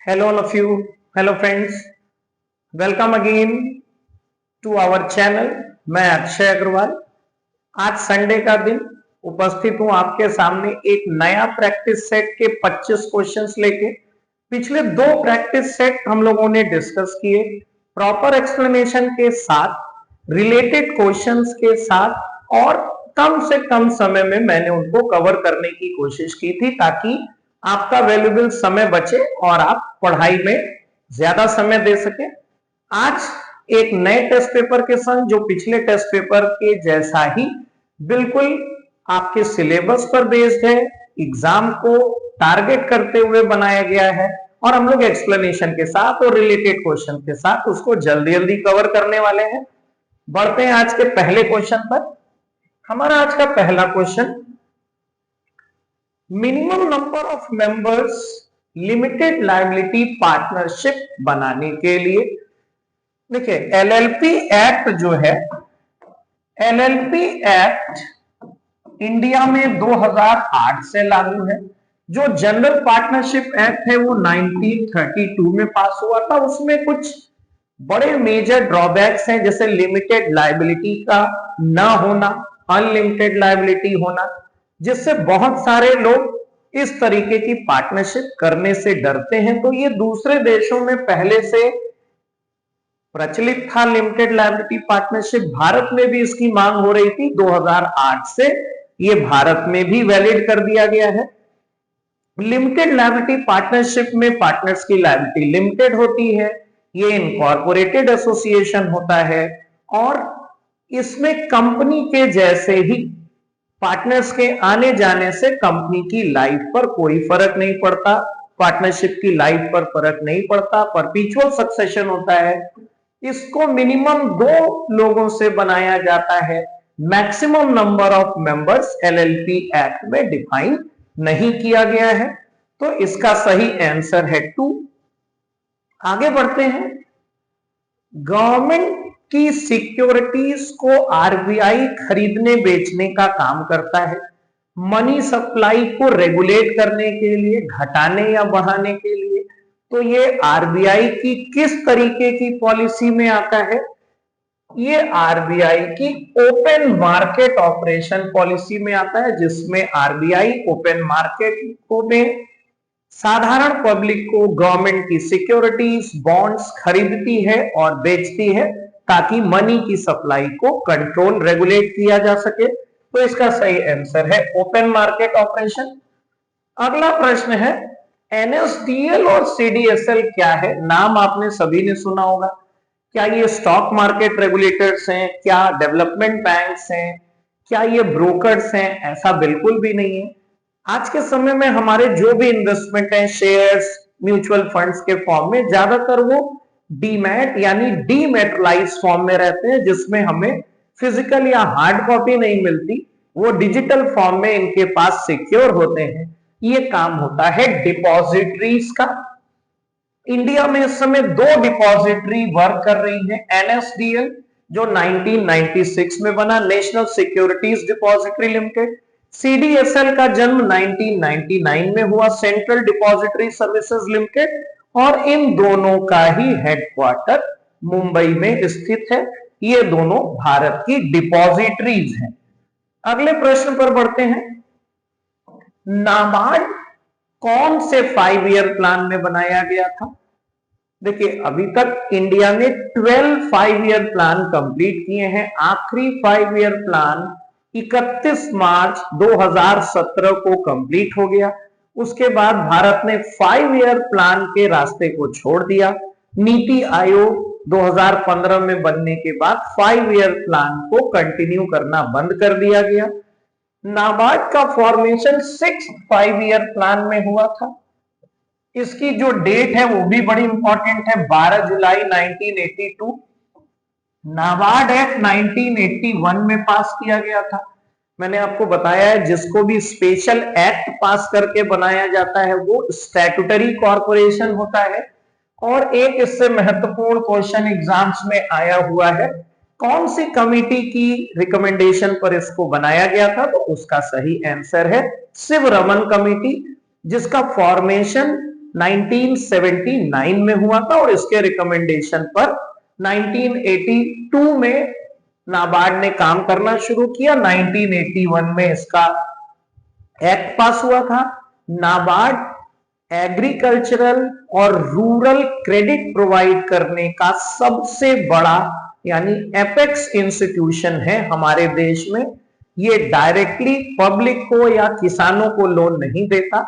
Hello, all of you. Hello, friends. Welcome again to our channel. मैं अक्षय अग्रवाल। आज Sunday का दिन उपस्थित हूं आपके सामने एक नया प्रैक्टिस सेट के 25 क्वेश्चंस लेके। पिछले दो प्रैक्टिस सेट हम लोगों ने डिस्कस किए प्रॉपर एक्सप्लेनेशन के साथ, रिलेटेड क्वेश्चंस के साथ, और कम से कम समय में मैंने उनको कवर करने की कोशिश की थी ताकि आपका वैल्यूएबल समय बचे और आप पढ़ाई में ज्यादा समय दे सके। आज एक नए टेस्ट पेपर के संग जो पिछले टेस्ट पेपर के जैसा ही बिल्कुल आपके सिलेबस पर बेस्ड है, एग्जाम को टारगेट करते हुए बनाया गया है और हम लोग एक्सप्लेनेशन के साथ और रिलेटेड क्वेश्चन के साथ उसको जल्दी जल्दी कवर करने वाले हैं। बढ़ते हैं आज के पहले क्वेश्चन पर। हमारा आज का पहला question, minimum number of members limited liability partnership बनाने के लिए। देखिए, एलएलपी एक्ट जो है, एलएलपी एक्ट इंडिया में 2008 से लागू है। जो जनरल पार्टनरशिप एक्ट है वो 1932 में पास हुआ था। उसमें कुछ बड़े मेजर ड्रॉबैक्स हैं, जैसे लिमिटेड लायबिलिटी का ना होना, अनलिमिटेड लायबिलिटी होना, जिससे बहुत सारे लोग इस तरीके की पार्टनरशिप करने से डरते हैं। तो ये दूसरे देशों में पहले से प्रचलित था लिमिटेड लायबिलिटी पार्टनरशिप। भारत में भी इसकी मांग हो रही थी। 2008 से ये भारत में भी वैलिड कर दिया गया है। लिमिटेड लायबिलिटी पार्टनरशिप में पार्टनर्स की लायबिलिटी लिमिटेड होती है। ये इनकॉर्पोरेटेड एसोसिएशन होता है और इसमें कंपनी के जैसे ही पार्टनर्स के आने जाने से कंपनी की लाइफ पर कोई फर्क नहीं पड़ता, पार्टनरशिप की लाइफ पर फर्क नहीं पड़ता, परपीचुअल सक्सेशन होता है। इसको मिनिमम 2 लोगों से बनाया जाता है। Maximum number of members LLP act में डिफाइन नहीं किया गया है, तो इसका सही आंसर है 2। आगे बढ़ते हैं। गवर्नमेंट की सिक्योरिटीज को आरबीआई खरीदने बेचने का काम करता है। मनी सप्लाई को रेगुलेट करने के लिए, घटाने या बढ़ाने के लिए। तो ये आरबीआई की किस तरीके की पॉलिसी में आता है? ये आरबीआई की ओपन मार्केट ऑपरेशन पॉलिसी में आता है, जिसमें आरबीआई ओपन मार्केट को में साधारण पब्लिक को गवर्नमेंट की सिक्योरिटीज, बॉन्ड्स खरीदती है और बेचती है ताकि मनी की सप्लाई को कंट्रोल, रेगुलेट किया जा सके। तो इसका सही आंसर है ओपन मार्केट ऑपरेशन। अगला प्रश्न है, एनएसडीएल और सीडीएसएल क्या है? नाम आपने सभी ने सुना होगा। क्या ये स्टॉक मार्केट रेगुलेटर्स हैं? क्या डेवलपमेंट बैंक्स हैं? क्या ये ब्रोकर्स हैं? ऐसा बिल्कुल भी नहीं है। आज के समय में हमारे जो भी इन्वेस्टमेंट है, शेयर्स, म्यूचुअल फंड्स के फॉर्म में, ज्यादातर वो डीमैट यानी डीमेटलाइज फॉर्म में रहते हैं, जिसमें हमें फिजिकल या हार्ड कॉपी नहीं मिलती। वो डिजिटल फॉर्म में इनके पास सिक्योर होते हैं। ये काम होता है डिपॉजिटरीज का। इंडिया में इस समय 2 डिपॉजिटरी वर्क कर रही है। एनएसडीएल जो 1996 में बना, national securities depository limited. CDSL का जन्म 1999 में हुआ, सेंट्रल डिपॉजिटरी सर्विसेज लिमिटेड, और इन दोनों का ही हेडक्वार्टर मुंबई में स्थित है। ये दोनों भारत की डिपॉजिटरीज हैं। अगले प्रश्न पर बढ़ते हैं। नाबार्ड कौन से 5 ईयर प्लान में बनाया गया था? देखिए, अभी तक इंडिया ने 12 5 ईयर प्लान कंप्लीट किए हैं। आखिरी 5 ईयर प्लान 31 मार्च 2017 को कंप्लीट हो गया। उसके बाद भारत ने 5 ईयर प्लान के रास्ते को छोड़ दिया। नीति आयोग 2015 में बनने के बाद 5 ईयर प्लान को कंटिन्यू करना बंद कर दिया गया। नाबार्ड का फॉर्मेशन 6 5 ईयर प्लान में हुआ था। इसकी जो डेट है वो भी बड़ी इंपॉर्टेंट है, 12 जुलाई 1982। नाबार्ड एक्ट 1981 में पास किया गया था। मैंने आपको बताया है, जिसको भी स्पेशल एक्ट पास करके बनाया जाता है वो स्टैट्यूटरी कॉर्पोरेशन होता है। और एक इससे महत्वपूर्ण क्वेश्चन एग्जाम्स में आया हुआ है, कौन सी कमिटी की रिकमेंडेशन पर इसको बनाया गया था? तो उसका सही आंसर है शिवरमन कमेटी, जिसका फॉर्मेशन 1979 में हुआ था और इसके रिकमेंडेशन पर 1982 में नाबार्ड ने काम करना शुरू किया। 1981 में इसका एक्ट पास हुआ था। नाबार्ड एग्रीकल्चरल और रूरल क्रेडिट प्रोवाइड करने का सबसे बड़ा यानी एपेक्स इंस्टीट्यूशन है हमारे देश में। ये डायरेक्टली पब्लिक को या किसानों को लोन नहीं देता,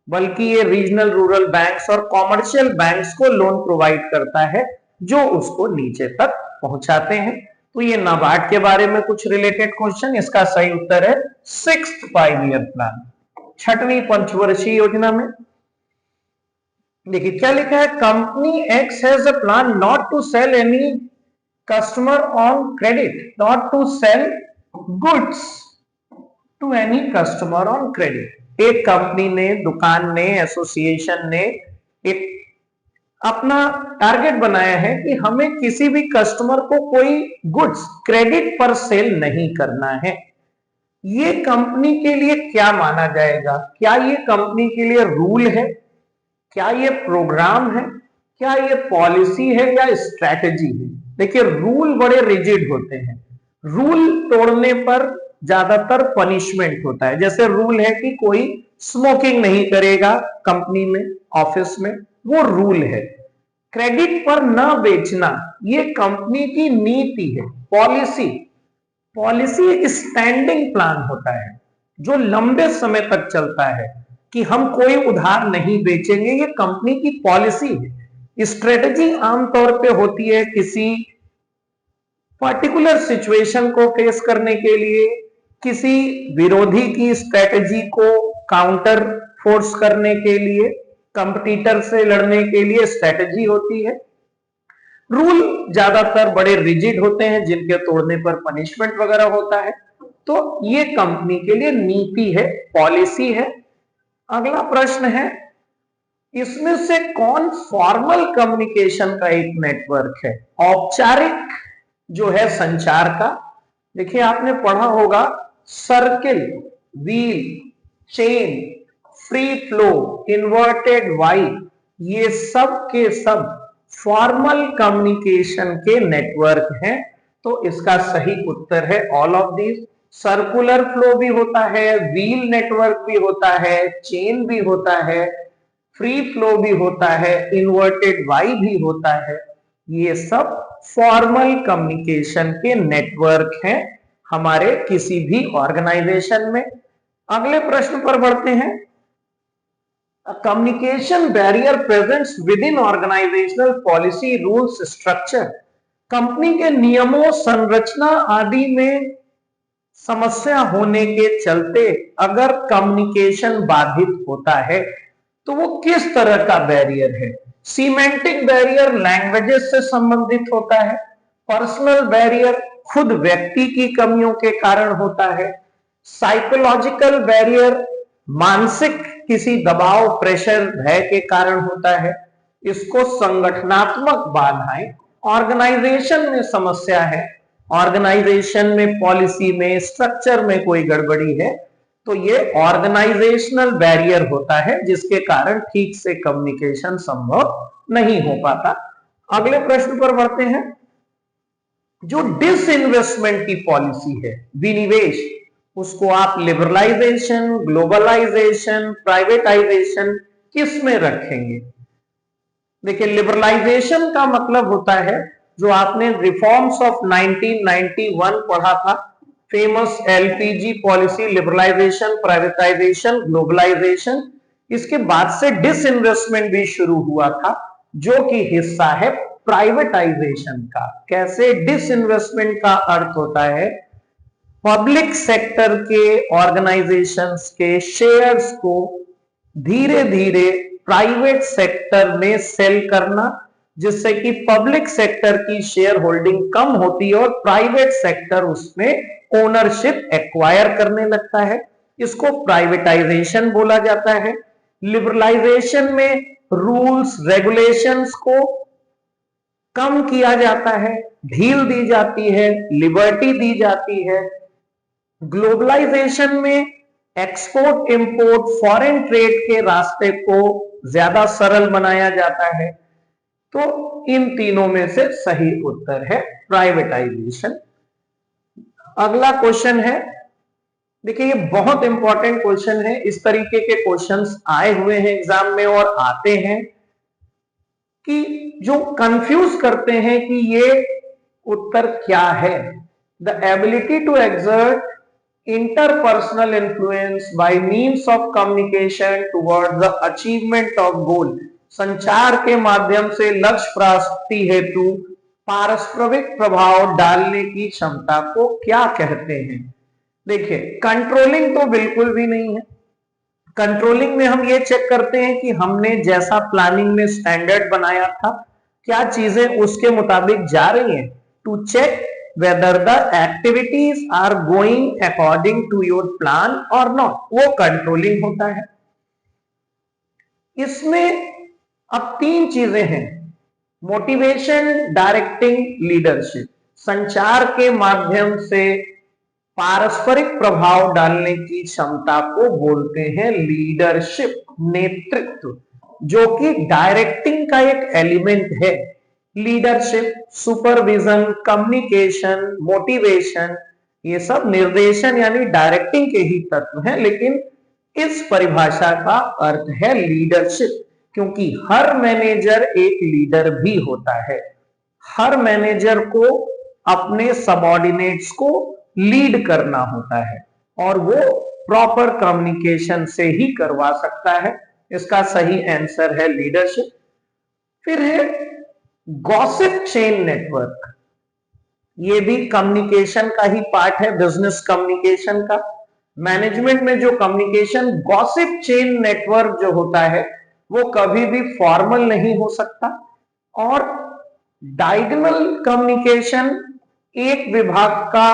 बल्कि ये रीजनल रूरल बैंक्स और कॉमर्शियल बैंक्स को लोन प्रोवाइड करता है जो उसको नीचे तक पहुंचाते हैं। तो ये नाबार्ड के बारे में कुछ रिलेटेड क्वेश्चन। इसका सही उत्तर है 6th 5-year प्लान, 6वीं पंचवर्षीय योजना में। देखिए क्या लिखा है, company X has a plan not to sell any customer on credit, not to sell goods to any customer on credit. एक कंपनी ने, दुकान ने, एसोसिएशन ने एक अपना टारगेट बनाया है कि हमें किसी भी कस्टमर को कोई गुड्स क्रेडिट पर सेल नहीं करना है। ये कंपनी के लिए क्या माना जाएगा? क्या ये कंपनी के लिए रूल है, क्या ये प्रोग्राम है, क्या ये पॉलिसी है या स्ट्रैटेजी है? देखिए रूल बड़े रिजिड होते हैं, रूल तोड़ने पर ज्यादातर पनिशमेंट होता है। जैसे रूल है कि कोई स्मोकिंग नहीं करेगा कंपनी में, ऑफिस में, वो रूल है। क्रेडिट पर न बेचना ये कंपनी की नीति है, पॉलिसी। पॉलिसी एक स्टैंडिंग प्लान होता है जो लंबे समय तक चलता है कि हम कोई उधार नहीं बेचेंगे, ये कंपनी की पॉलिसी है। स्ट्रेटजी आमतौर पे होती है किसी पर्टिकुलर सिचुएशन को फेस करने के लिए, किसी विरोधी की स्ट्रेटजी को काउंटर फोर्स करने के लिए, कंपटीटर से लड़ने के लिए स्ट्रेटजी होती है। रूल ज्यादातर बड़े रिजिड होते हैं जिनके तोड़ने पर पनिशमेंट वगैरह होता है। तो ये कंपनी के लिए नीति है, पॉलिसी है। अगला प्रश्न है, इसमें से कौन फॉर्मल कम्युनिकेशन का एक नेटवर्क है? औपचारिक जो है संचार का, देखिए आपने पढ़ा होगा circle, wheel, chain, free flow, inverted Y, ये सब के सब फॉर्मल कम्युनिकेशन के नेटवर्क हैं। तो इसका सही उत्तर है all of these. Circular flow भी होता है, व्हील नेटवर्क भी होता है, चेन भी होता है, फ्री फ्लो भी होता है, इन्वर्टेड वाई भी होता है। ये सब फॉर्मल कम्युनिकेशन के नेटवर्क हैं हमारे किसी भी ऑर्गेनाइजेशन में। अगले प्रश्न पर बढ़ते हैं। A communication barrier presents within organizational policy, rules, structure। Company के नियमों, संरचना आदि में समस्या होने के चलते अगर कम्युनिकेशन बाधित होता है तो वो किस तरह का बैरियर है? सीमेंटिक बैरियर लैंग्वेजेस से संबंधित होता है, पर्सनल बैरियर खुद व्यक्ति की कमियों के कारण होता है, साइकोलॉजिकल बैरियर मानसिक किसी दबाव, प्रेशर, भय के कारण होता है, इसको संगठनात्मक बाधाएं, ऑर्गेनाइजेशन में समस्या है, ऑर्गेनाइजेशन में पॉलिसी में स्ट्रक्चर में कोई गड़बड़ी है, तो ये ऑर्गेनाइजेशनल बैरियर होता है जिसके कारण ठीक से कम्युनिकेशन संभव नहीं हो पाता। अगले प्रश्न पर बढ़ते हैं। जो डिसइन्वेस्टमेंट की पॉलिसी है, विनिवेश, उसको आप लिबरलाइजेशन, ग्लोबलाइजेशन, प्राइवेटाइजेशन किस में रखेंगे? देखिए लिबरलाइजेशन का मतलब होता है जो आपने रिफॉर्म्स ऑफ 1991 पढ़ा था, famous LPG policy, liberalisation, privatisation, globalisation. इसके बाद से डिसइन्वेस्टमेंट भी शुरू हुआ था जो कि हिस्सा है प्राइवेटाइजेशन का। कैसे? डिसइन्वेस्टमेंट का अर्थ होता है पब्लिक सेक्टर के ऑर्गेनाइजेशंस के शेयर्स को धीरे धीरे प्राइवेट सेक्टर में सेल करना, जिससे कि पब्लिक सेक्टर की शेयर होल्डिंग कम होती है और प्राइवेट सेक्टर उसमें ओनरशिप एक्वायर करने लगता है। इसको प्राइवेटाइजेशन बोला जाता है। लिबरलाइजेशन में रूल्स रेगुलेशंस को कम किया जाता है, ढील दी जाती है, लिबर्टी दी जाती है। ग्लोबलाइजेशन में एक्सपोर्ट इंपोर्ट फॉरेन ट्रेड के रास्ते को ज्यादा सरल बनाया जाता है। तो इन तीनों में से सही उत्तर है प्राइवेटाइजेशन। अगला क्वेश्चन है, देखिए ये बहुत इंपॉर्टेंट क्वेश्चन है, इस तरीके के क्वेश्चंस आए हुए हैं एग्जाम में और आते हैं कि जो कंफ्यूज करते हैं कि ये उत्तर क्या है। The ability to exert interpersonal influence by means of communication towards the achievement of goal, संचार के माध्यम से लक्ष्य प्राप्ति हेतु पारस्परिक प्रभाव डालने की क्षमता को क्या कहते हैं। देखिए कंट्रोलिंग तो बिल्कुल भी नहीं है। कंट्रोलिंग में हम ये चेक करते हैं कि हमने जैसा प्लानिंग में स्टैंडर्ड बनाया था क्या चीजें उसके मुताबिक जा रही हैं, to check whether the activities are going according to your plan or not, वो कंट्रोलिंग होता है। इसमें अब तीन चीजें हैं, मोटिवेशन, डायरेक्टिंग, लीडरशिप। संचार के माध्यम से पारस्परिक प्रभाव डालने की क्षमता को बोलते हैं लीडरशिप, नेतृत्व, जो कि डायरेक्टिंग का एक एलिमेंट है। लीडरशिप, सुपरविजन, कम्युनिकेशन, मोटिवेशन, ये सब निर्देशन यानी डायरेक्टिंग के ही तत्व हैं, लेकिन इस परिभाषा का अर्थ है लीडरशिप, क्योंकि हर मैनेजर एक लीडर भी होता है। हर मैनेजर को अपने सबऑर्डिनेट्स को लीड करना होता है और वो प्रॉपर कम्युनिकेशन से ही करवा सकता है। इसका सही आंसर है लीडरशिप। फिर है गॉसिप चेन नेटवर्क, ये भी कम्युनिकेशन का ही पार्ट है, बिजनेस कम्युनिकेशन का। मैनेजमेंट में जो कम्युनिकेशन गॉसिप चेन नेटवर्क जो होता है वो कभी भी फॉर्मल नहीं हो सकता। और डायगोनल कम्युनिकेशन, एक विभाग का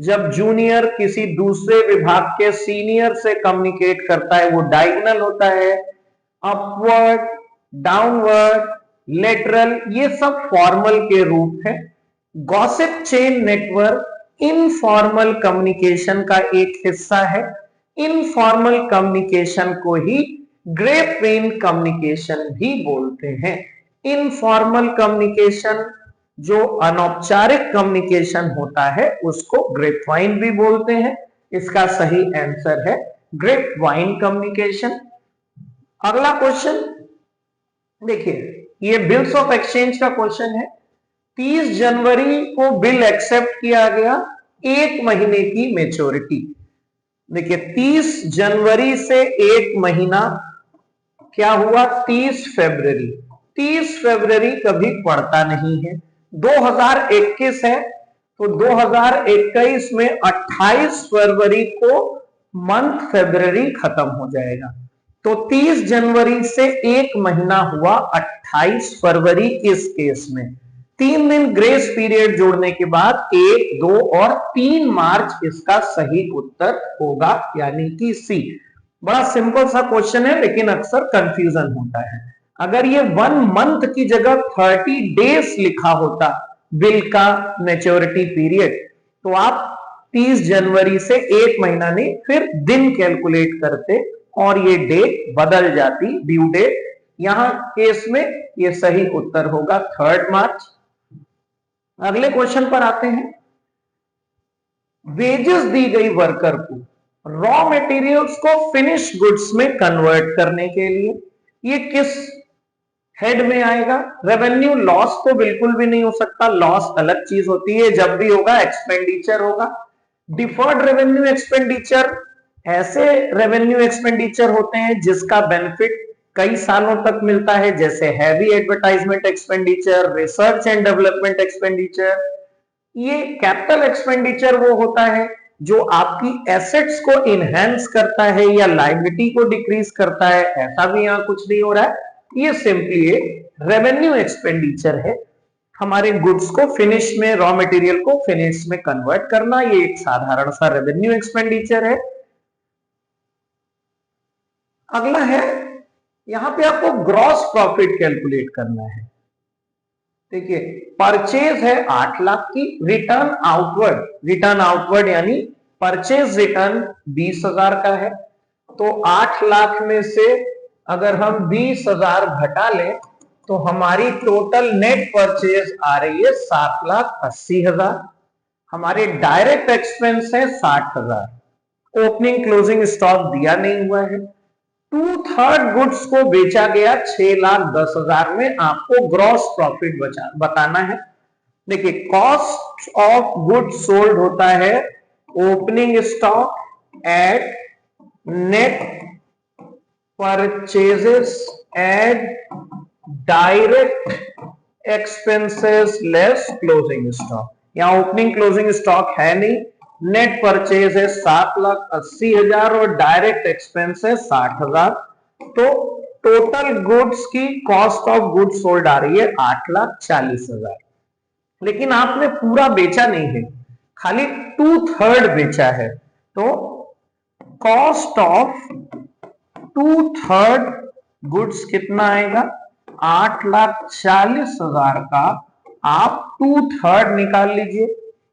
जब जूनियर किसी दूसरे विभाग के सीनियर से कम्युनिकेट करता है वो डायगोनल होता है। अपवर्ड, डाउनवर्ड, लेटरल, ये सब फॉर्मल के रूप है। Gossip chain network informal communication का एक हिस्सा है। इनफॉर्मल कम्युनिकेशन को ही ग्रेपवेन कम्युनिकेशन भी बोलते हैं। इनफॉर्मल कम्युनिकेशन जो अनौपचारिक कम्युनिकेशन होता है उसको ग्रेपवाइन भी बोलते हैं। इसका सही आंसर है ग्रेपवाइन कम्युनिकेशन। अगला क्वेश्चन देखिए, ये बिल्स ऑफ एक्सचेंज का क्वेश्चन है। 30 जनवरी को बिल एक्सेप्ट किया गया, 1 महीने की मेच्योरिटी। देखिए 30 जनवरी से 1 महीना क्या हुआ, 30 फरवरी। 30 फरवरी कभी पड़ता नहीं है। 2021 है तो 2021 में 28 फरवरी को मंथ फरवरी खत्म हो जाएगा। तो 30 जनवरी से 1 महीना हुआ 28 फरवरी। इस केस में 3 दिन ग्रेस पीरियड जोड़ने के बाद 1, 2 और 3 मार्च इसका सही उत्तर होगा, यानी कि सी। बड़ा सिंपल सा क्वेश्चन है लेकिन अक्सर कंफ्यूजन होता है। अगर ये 1 मंथ की जगह 30 डेज लिखा होता बिल का मैच्योरिटी पीरियड, तो आप 30 जनवरी से 1 महीना नहीं फिर दिन कैलकुलेट करते और ये डेट बदल जाती, ड्यू डेट। यहां केस में ये सही उत्तर होगा 3 मार्च। अगले क्वेश्चन पर आते हैं। वेजेस दी गई वर्कर को रॉ मटेरियल्स को फिनिश गुड्स में कन्वर्ट करने के लिए, ये किस हेड में आएगा। रेवेन्यू लॉस तो बिल्कुल भी नहीं हो सकता, लॉस अलग चीज होती है, जब भी होगा एक्सपेंडिचर होगा। डिफर्ड रेवेन्यू एक्सपेंडिचर ऐसे रेवेन्यू एक्सपेंडिचर होते हैं जिसका बेनिफिट कई सालों तक मिलता है, जैसे heavy advertisement expenditure, research and development expenditure. ये कैपिटल एक्सपेंडिचर वो होता है जो आपकी एसेट्स को इनहेंस करता है या लायबिलिटी को डिक्रीज करता है। ऐसा भी यहां कुछ नहीं हो रहा है, ये सिंपली रेवेन्यू एक्सपेंडिचर है। हमारे गुड्स को फिनिश में, रॉ मटेरियल को फिनिश में कन्वर्ट करना, ये एक साधारण सा रेवेन्यू एक्सपेंडिचर है। अगला है, यहां पे आपको ग्रॉस प्रॉफिट कैलकुलेट करना है। देखिए परचेज है 8 लाख की, रिटर्न आउटवर्ड यानी परचेज रिटर्न 20,000 का है, तो 8 लाख में से अगर हम 20,000 घटा लें तो हमारी टोटल नेट परचेज आ रही है 7,80,000। हमारे डायरेक्ट एक्सपेंस है 60,000। ओपनिंग क्लोजिंग स्टॉक दिया नहीं हुआ है। 2/3 गुड्स को बेचा गया 6,10,000 में, आपको ग्रॉस प्रॉफिट बताना है। देखिए, कॉस्ट ऑफ गुड्स सोल्ड होता है opening stock at net purchases at direct expenses less closing stock. यहां ओपनिंग क्लोजिंग स्टॉक है नहीं, नेट परचेज है 7,80,000 और डायरेक्ट एक्सपेंस है 60,000। तो टोटल गुड्स की कॉस्ट ऑफ गुड्स सोल्ड आ रही है 8,40,000। लेकिन आपने पूरा बेचा नहीं है, खाली 2/3 बेचा है, तो कॉस्ट ऑफ 2/3 गुड्स कितना आएगा? 8,40,000 का आप 2/3 निकाल लीजिए।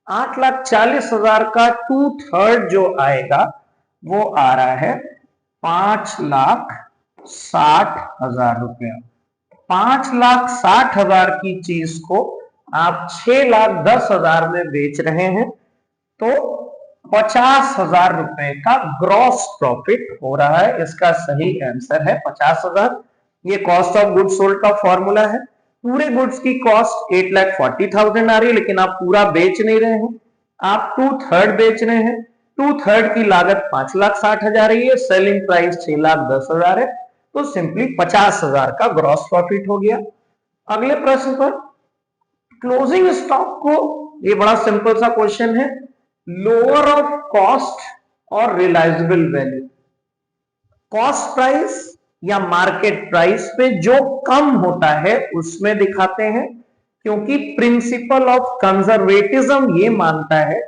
8,40,000 का 2/3 जो आएगा वो आ रहा है 5,60,000 रुपया। 5,60,000 की चीज को आप 6,10,000 में बेच रहे हैं, तो 50,000 रुपए का ग्रॉस प्रॉफिट हो रहा है। इसका सही आंसर है 50,000। ये कॉस्ट ऑफ गुड्स सोल्ड का फॉर्मूला है। पूरे गुड्स की कॉस्ट 8,40,000 आ रही है, लेकिन आप पूरा बेच नहीं रहे हैं, आप 2/3 बेच रहे हैं। 2/3 की लागत 5,60,000 रही है, सेलिंग प्राइस 6,10,000 है, तो सिंपली 50,000 का ग्रॉस प्रॉफिट हो गया। अगले प्रश्न पर क्लोजिंग स्टॉक को, ये बड़ा सिंपल सा क्वेश्चन है, लोअर ऑफ कॉस्ट और रियलाइजेबल वैल्यू। कॉस्ट प्राइस या मार्केट प्राइस पे जो कम होता है उसमें दिखाते हैं, क्योंकि प्रिंसिपल ऑफ कंजर्वेटिज्म ये मानता है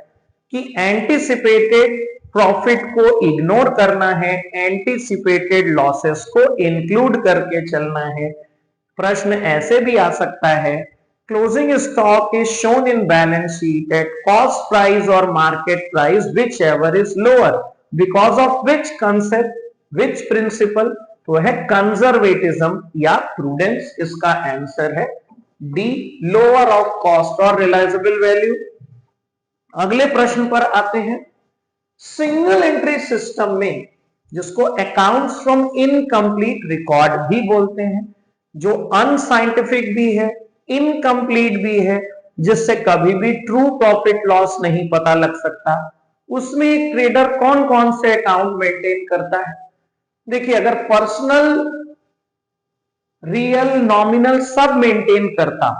कि एंटीसिपेटेड प्रॉफिट को इग्नोर करना है, एंटीसिपेटेड लॉसेस को इंक्लूड करके चलना है। प्रश्न ऐसे भी आ सकता है, closing stock is shown in balance sheet at cost price or market price whichever is lower, because of which concept, which principle? तो है कंजर्वेटिज्म या प्रूडेंस। इसका आंसर है डी, लोअर ऑफ कॉस्ट और रियलाइजेबल वैल्यू। अगले प्रश्न पर आते हैं। सिंगल एंट्री सिस्टम में, जिसको अकाउंट्स फ्रॉम इनकम्प्लीट रिकॉर्ड भी बोलते हैं, जो अनसाइंटिफिक भी है, इनकम्प्लीट भी है, जिससे कभी भी ट्रू प्रॉफिट लॉस नहीं पता लग सकता, उसमें एक ट्रेडर कौन कौन से अकाउंट मेंटेन करता है? देखिए, अगर पर्सनल, रियल, नॉमिनल सब मेंटेन करता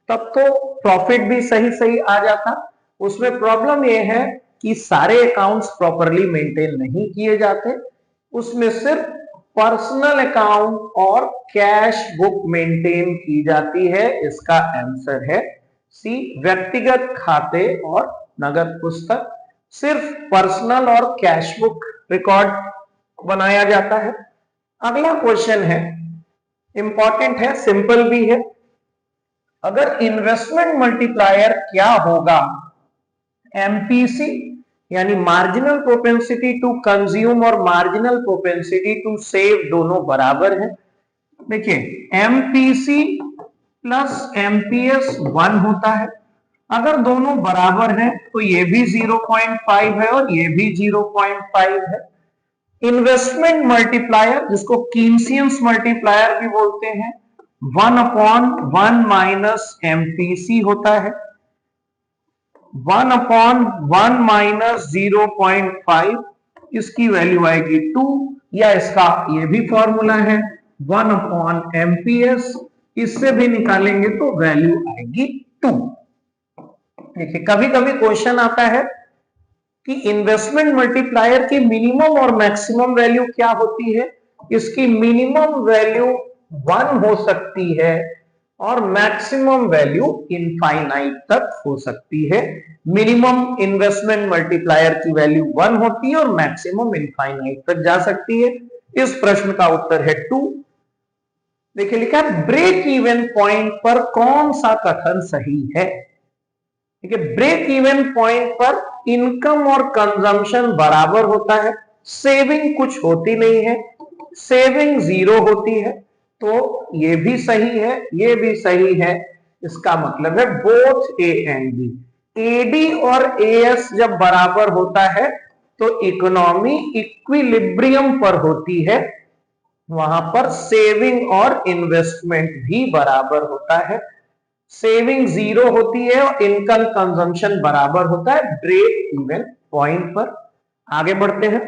तब तो प्रॉफिट भी सही सही आ जाता। उसमें प्रॉब्लम यह है कि सारे अकाउंट्स प्रॉपरली मेंटेन नहीं किए जाते, उसमें सिर्फ पर्सनल अकाउंट और कैश बुक मेंटेन की जाती है। इसका आंसर है सी, व्यक्तिगत खाते और नगद पुस्तक, सिर्फ पर्सनल और कैश बुक रिकॉर्ड बनाया जाता है। अगला क्वेश्चन है, इंपॉर्टेंट है, सिंपल भी है। अगर इन्वेस्टमेंट मल्टीप्लायर क्या होगा? एमपीसी यानी मार्जिनल प्रोपेंसिटी टू कंज्यूम और मार्जिनल प्रोपेंसिटी टू सेव दोनों बराबर है। देखिए, एमपीसी प्लस एमपीएस 1 होता है। अगर दोनों बराबर हैं तो ये भी 0.5 है और ये भी 0.5 है। इन्वेस्टमेंट मल्टीप्लायर, जिसको कीन्सियंस मल्टीप्लायर भी बोलते हैं, 1/1 माइनस एमपीसी होता है। 1/1 माइनस 0.5, इसकी वैल्यू आएगी 2, या इसका ये भी फॉर्मूला है 1/MPS, इससे भी निकालेंगे तो वैल्यू आएगी 2। देखिए, कभी कभी क्वेश्चन आता है कि इन्वेस्टमेंट मल्टीप्लायर की मिनिमम और मैक्सिमम वैल्यू क्या होती है? इसकी मिनिमम वैल्यू 1 हो सकती है और मैक्सिमम वैल्यू इनफाइनाइट तक हो सकती है। मिनिमम इन्वेस्टमेंट मल्टीप्लायर की वैल्यू 1 होती है और मैक्सिमम इनफाइनाइट तक जा सकती है। इस प्रश्न का उत्तर है 2। देखिए, लिखा है ब्रेक इवन पॉइंट पर कौन सा कथन सही है? ठीक है। ब्रेक इवन पॉइंट पर इनकम और कंजम्पशन बराबर होता है, सेविंग कुछ होती नहीं है, सेविंग 0 होती है, तो ये भी सही है, ये भी सही है। इसका मतलब है both A and B. AD और एएस जब बराबर होता है तो इकोनॉमी इक्विलिब्रियम पर होती है, वहां पर सेविंग और इन्वेस्टमेंट भी बराबर होता है। सेविंग 0 होती है और इनकम कंजम्पशन बराबर होता है ब्रेक इवन पॉइंट पर। आगे बढ़ते हैं।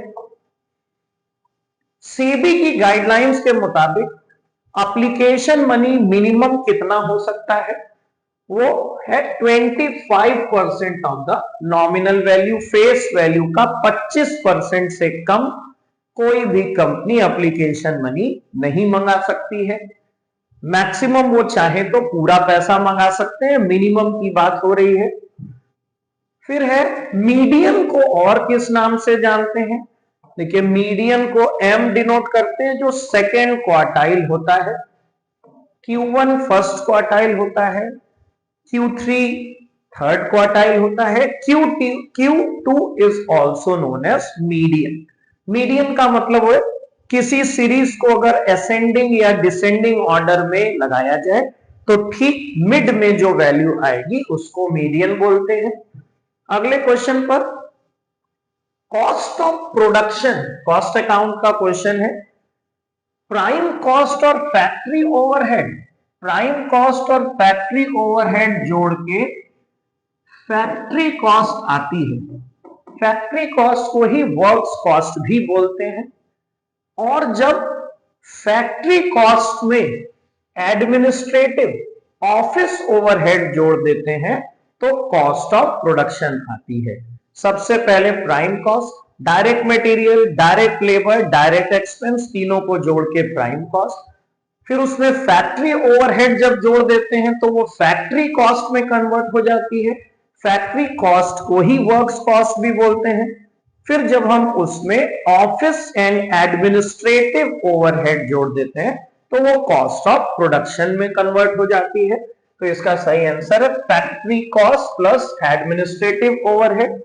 सेबी की गाइडलाइंस के मुताबिक एप्लीकेशन मनी मिनिमम कितना हो सकता है? वो है 25% of the nominal value, face value का 25% से कम कोई भी कंपनी एप्लीकेशन मनी नहीं मंगा सकती है। मैक्सिमम वो चाहे तो पूरा पैसा मंगा सकते हैं, मिनिमम की बात हो रही है। फिर है मीडियन को और किस नाम से जानते हैं? देखिए, मीडियन को एम डिनोट करते हैं, जो सेकेंड क्वार्टाइल होता है, Q1 फर्स्ट क्वार्टाइल होता है, Q3 थर्ड क्वार्टाइल होता है, Q2 is also known as median. Median का मतलब है किसी सीरीज को अगर असेंडिंग या डिसेंडिंग ऑर्डर में लगाया जाए तो ठीक मिड में जो वैल्यू आएगी उसको मीडियन बोलते हैं। अगले क्वेश्चन पर cost of production, cost account का क्वेश्चन है। प्राइम कॉस्ट और फैक्ट्री ओवरहेड, प्राइम कॉस्ट और फैक्ट्री ओवरहेड जोड़ के फैक्ट्री कॉस्ट आती है। फैक्ट्री कॉस्ट को ही वर्क्स कॉस्ट भी बोलते हैं। और जब फैक्ट्री कॉस्ट में एडमिनिस्ट्रेटिव ऑफिस ओवरहेड जोड़ देते हैं तो कॉस्ट ऑफ प्रोडक्शन आती है। सबसे पहले prime cost, direct material, direct labour, direct expense, तीनों को जोड़ के प्राइम कॉस्ट। फिर उसमें फैक्ट्री ओवरहेड जब जोड़ देते हैं तो वो फैक्ट्री कॉस्ट में कन्वर्ट हो जाती है। फैक्ट्री कॉस्ट को ही वर्क्स कॉस्ट भी बोलते हैं। फिर जब हम उसमें ऑफिस एंड एडमिनिस्ट्रेटिव ओवरहेड जोड़ देते हैं तो वो कॉस्ट ऑफ प्रोडक्शन में कन्वर्ट हो जाती है। तो इसका सही आंसर है factory cost plus administrative overhead.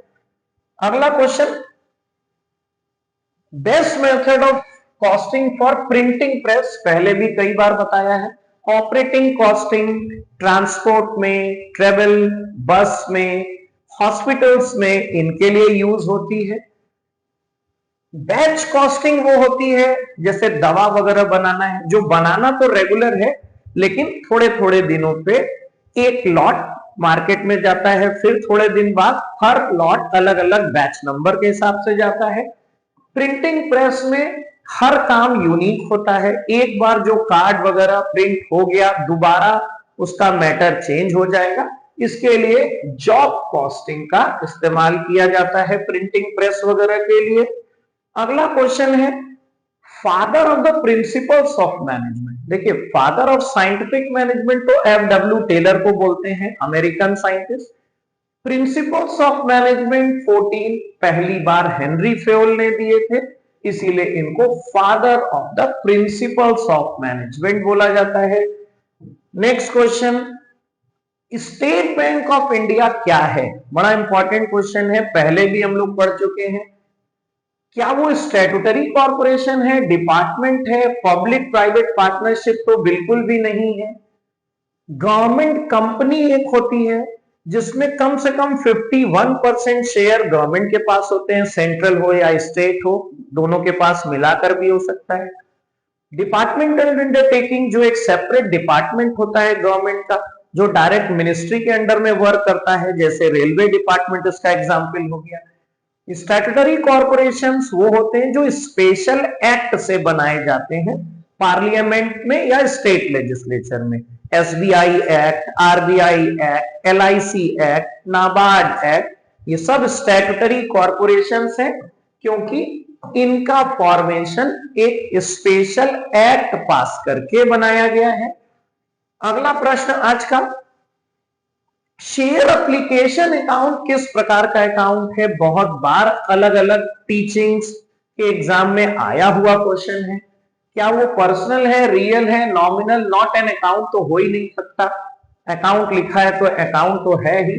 अगला question, best method of costing for printing press, पहले भी कई बार बताया है। ऑपरेटिंग कॉस्टिंग ट्रांसपोर्ट में, ट्रेवल, बस में, हॉस्पिटल्स में इनके लिए यूज होती है। बैच कॉस्टिंग वो होती है जैसे दवा वगैरह बनाना है, जो बनाना तो रेगुलर है लेकिन थोड़े थोड़े दिनों पे एक लॉट मार्केट में जाता है, फिर थोड़े दिन बाद हर लॉट अलग अलग बैच नंबर के हिसाब से जाता है। प्रिंटिंग प्रेस में हर काम यूनिक होता है, एक बार जो कार्ड वगैरह प्रिंट हो गया दोबारा उसका मैटर चेंज हो जाएगा, इसके लिए जॉब कॉस्टिंग का इस्तेमाल किया जाता है प्रिंटिंग प्रेस वगैरह के लिए। अगला क्वेश्चन है father of the principles of management. देखिए, फादर ऑफ साइंटिफिक मैनेजमेंट तो F.W. टेलर को बोलते हैं, American scientist. Principles of management 14 पहली बार हेनरी फेयोल ने दिए थे, इसीलिए इनको father of the principles of management बोला जाता है। Next question, state bank of India क्या है? बड़ा इंपॉर्टेंट क्वेश्चन है, पहले भी हम लोग पढ़ चुके हैं। क्या वो स्टैट्यूटरी कॉर्पोरेशन है, डिपार्टमेंट है, पब्लिक प्राइवेट पार्टनरशिप? तो बिल्कुल भी नहीं है। गवर्नमेंट कंपनी एक होती है जिसमें कम से कम 51% शेयर गवर्नमेंट के पास होते हैं, सेंट्रल हो या स्टेट हो, दोनों के पास मिलाकर भी हो सकता है। डिपार्टमेंटल अंडरटेकिंग जो एक सेपरेट डिपार्टमेंट होता है गवर्नमेंट का, जो डायरेक्ट मिनिस्ट्री के अंडर में वर्क करता है, जैसे रेलवे डिपार्टमेंट इसका एग्जाम्पल हो गया। स्टैट्यूटरी कॉर्पोरेशंस वो होते हैं जो स्पेशल एक्ट से बनाए जाते हैं पार्लियामेंट में या स्टेट लेजिस्लेचर में। SBI act, RBI act, LIC act, NABARD act, ये सब स्टैट्यूटरी कॉर्पोरेशंस हैं क्योंकि इनका फॉर्मेशन एक स्पेशल एक्ट पास करके बनाया गया है। अगला प्रश्न आज का, शेयर एप्लीकेशन अकाउंट किस प्रकार का अकाउंट है? बहुत बार अलग अलग टीचिंग्स के एग्जाम में आया हुआ क्वेश्चन है। क्या वो पर्सनल है, रियल है, नॉमिनल? नॉट एन अकाउंट तो हो ही नहीं सकता, अकाउंट लिखा है तो अकाउंट तो है ही।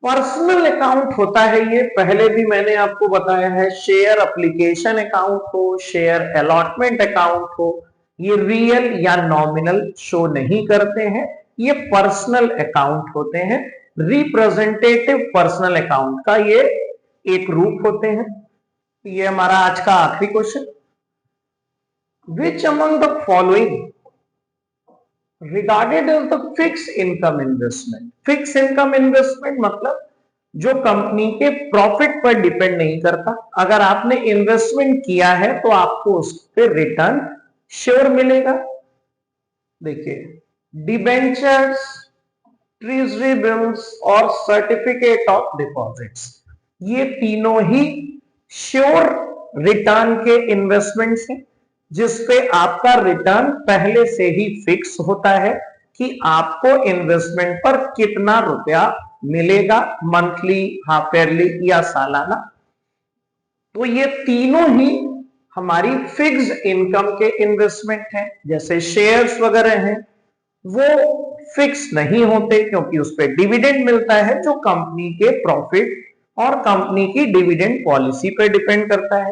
पर्सनल अकाउंट होता है ये, पहले भी मैंने आपको बताया है। शेयर एप्लीकेशन अकाउंट हो, शेयर अलॉटमेंट अकाउंट हो, ये रियल या नॉमिनल शो नहीं करते हैं, ये पर्सनल अकाउंट होते हैं। रिप्रेजेंटेटिव पर्सनल अकाउंट का ये एक रूप होते हैं। ये हमारा आज का आखिरी question, which among the following regarded as the fixed income investment। Fix income investment मतलब जो कंपनी के प्रॉफिट पर डिपेंड नहीं करता। अगर आपने इन्वेस्टमेंट किया है तो आपको उस पर रिटर्न श्योर मिलेगा। देखिए, डिबेंचर्स, ट्रेजरी बिल्स और सर्टिफिकेट ऑफ डिपॉजिट्स, ये तीनों ही श्योर रिटर्न के इन्वेस्टमेंट्स हैं, जिसपे आपका रिटर्न पहले से ही फिक्स होता है कि आपको इन्वेस्टमेंट पर कितना रुपया मिलेगा, मंथली, हाफ ईयरली या सालाना। तो ये तीनों ही हमारी फिक्स्ड इनकम के इन्वेस्टमेंट हैं। जैसे शेयर्स वगैरह हैं, वो फिक्स नहीं होते क्योंकि उस पर डिविडेंड मिलता है, जो कंपनी के प्रॉफिट और कंपनी की डिविडेंड पॉलिसी पर डिपेंड करता है।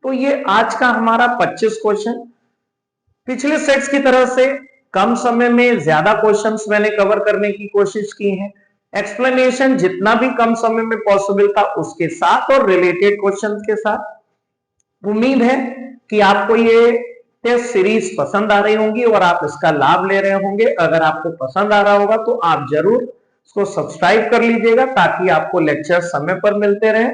तो ये आज का हमारा 25 क्वेश्चन। पिछले सेट्स की तरह से कम समय में ज्यादा क्वेश्चंस मैंने कवर करने की कोशिश की है। एक्सप्लेनेशन जितना भी कम समय में पॉसिबल था उसके साथ और रिलेटेड क्वेश्चंस के साथ। उम्मीद है कि आपको ये टेस्ट सीरीज पसंद आ रही होंगी और आप इसका लाभ ले रहे होंगे। अगर आपको पसंद आ रहा होगा तो आप जरूर इसको सब्सक्राइब कर लीजिएगा ताकि आपको लेक्चर समय पर मिलते रहे।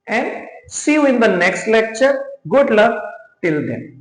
And see you in the next lecture. Good luck till then.